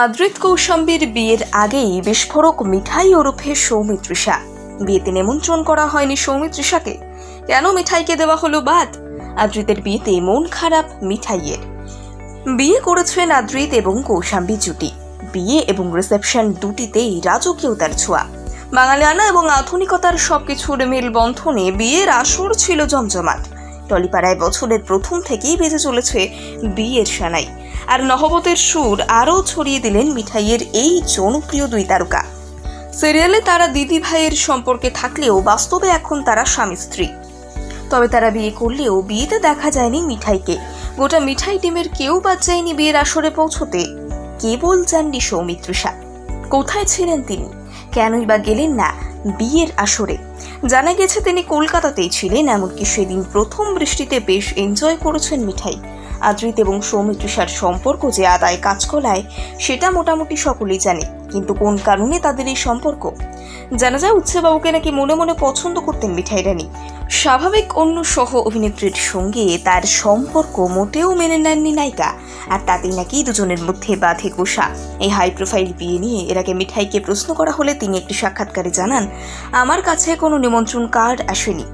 আদ্রিত কৌশাম্বীর বিয়ের আগেই বিস্ফোরক মিঠাই ওরফে সৌমিত্রিষা। বিয়েতে নিমন্ত্রণ করা হয়নি সৌমিত্রিষাকে, কেন মিঠাইকে দেওয়া হলো বাদ? আদ্রিতের বিয়েতে মন খারাপ মিঠাইয়ের। বিয়ে করেছেন আদ্রিত এবং কৌশাম্বী জুটি। বিয়ে এবং রিসেপশন দুটিতেই রাজকীয়তার ছোঁয়া, বাঙালিয়ানা এবং আধুনিকতার সবকিছুর মেলবন্ধনে বিয়ের আসর ছিল জমজমাট। টলিপাড়ায় বছরের প্রথম থেকেই বেজে চলেছে বিয়ের সানাই, আর নহবতের সুর আরও ছড়িয়ে দিলেন মিঠাইয়ের এই জনপ্রিয় দুই তারকা। সিরিয়ালে তারা দিদি ভাইয়ের সম্পর্কে থাকলেও বাস্তবে এখন তারা স্বামী স্ত্রী। তবে তারা বিয়ে করলেও বিয়েতে দেখা যায়নি মিঠাইকে। গোটা মিঠাই টিমের কেউ বাদ যায়নি বিয়ের আসরে পৌঁছতে। কেবল যাননি সৌমিত্রিষা। কোথায় ছিলেন তিনি? কেনই বা গেলেন না বিয়ের আসরে? জানা গেছে তিনি কলকাতাতেই ছিলেন, এমনকি সেদিন প্রথম বৃষ্টিতে বেশ এনজয় করেছেন মিঠাই। আদ্রিত এবং সৌমিত্রিষার সম্পর্ক যে আদায় কাজকলায় সেটা মোটামুটি সকলেই জানে, কিন্তু কোন কারণে তাদের এই সম্পর্ক? জানা যায় উচ্ছেবাবুকে নাকি মনে মনে পছন্দ করতেন মিঠাই রানী। স্বাভাবিক অন্য সহ অভিনেত্রীর সঙ্গে তার সম্পর্ক মোটেও মেনে নেননি নায়িকা, আর তাতেই নাকি দুজনের মধ্যে বাধে গোসা। এই হাই প্রোফাইল বিয়ে নিয়ে এর আগে মিঠাইকে প্রশ্ন করা হলে তিনি একটি সাক্ষাৎকারে জানান, আমার কাছে কোনো নিমন্ত্রণ কার্ড আসেনি,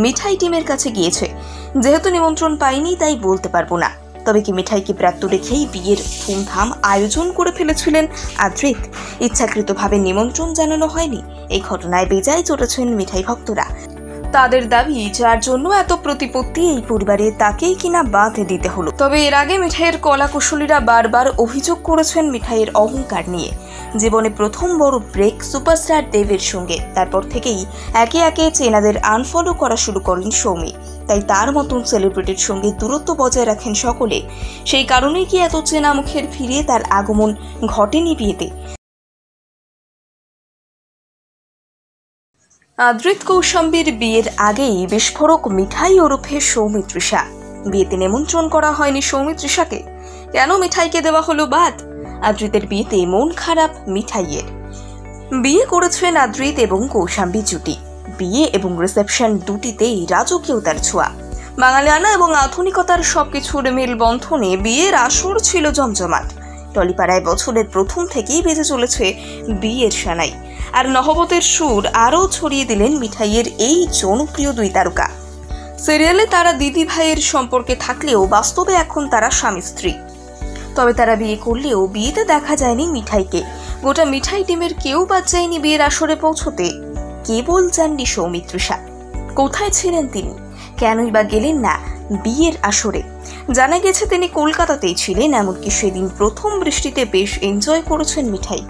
মিঠাই টিমের কাছে গিয়েছে, যেহেতু নিমন্ত্রণ পাইনি তাই বলতে পারবো না। তবে কি মিঠাইকে ব্রাত্য রেখেই বিয়ের ধুমধাম আয়োজন করে ফেলেছিলেন আদ্রিত? ইচ্ছাকৃতভাবে নিমন্ত্রণ জানানো হয়নি। এই ঘটনায় বেজায় চটেছেন মিঠাই ভক্তরা। তাদের দাবি, যার জন্য এত প্রতিপত্তি এই পরিবারে তাকেই কিনা বাদ দিতে হলো। তবে এর আগে মিঠাইয়ের কলাকুশলীরা বারবার অভিযোগ করেছেন মিঠাইয়ের অহংকার নিয়ে। জীবনে প্রথম বড় ব্রেক সুপারস্টার দেবের সঙ্গে, তারপর থেকেই একে একে চেনাদের আনফলো করা শুরু করেন সৌমি। তাই তার মতন সেলিব্রিটির সঙ্গে দূরত্ব বজায় রাখেন সকলে। সেই কারণেই কি এত চেনা মুখের ফিরে তার আগমন ঘটেনি বিয়েতে? আদ্রিত কৌশাম্বীর বিয়ের আগেই বিস্ফোরক মিঠাই ওরফে সৌমিত্রিষা। বিয়েতে নিমন্ত্রণ করা হয়নি সৌমিত্রিষাকে, কেন মিঠাইকে দেওয়া হলো বাদ? আদ্রিতের বিয়েতে মন খারাপ মিঠাইয়ের। বিয়ে করেছেন আদ্রিত এবং কৌশাম্বী জুটি। বিয়ে এবং রিসেপশন দুটিতেই রাজকীয়তার ছোঁয়া, বাঙালিয়ানা এবং আধুনিকতার সবকিছুর মেলবন্ধনে বিয়ের আসর ছিল জমজমাট। টলিপাড়ায় বছরের প্রথম থেকেই বেজে চলেছে বিয়ের সানাই, আর নহবতের সুর আরও ছড়িয়ে দিলেন মিঠাইয়ের এই জনপ্রিয় দুই তারকা। সিরিয়ালে তারা দিদি ভাইয়ের সম্পর্কে থাকলেও বাস্তবে এখন তারা স্বামী স্ত্রী। তবে তারা বিয়ে করলেও বিয়েতে দেখা যায়নি মিঠাইকে। গোটা মিঠাই টিমের কেউ বাদ যায়নি বিয়ের আসরে পৌঁছতে। কেবল যাননি সৌমিত্রিষা। কোথায় ছিলেন তিনি? কেনই বা গেলেন না বিয়ের আসরে? জানা গেছে তিনি কলকাতাতেই ছিলেন, এমনকি সেদিন প্রথম বৃষ্টিতে বেশ এনজয় করেছেন মিঠাই।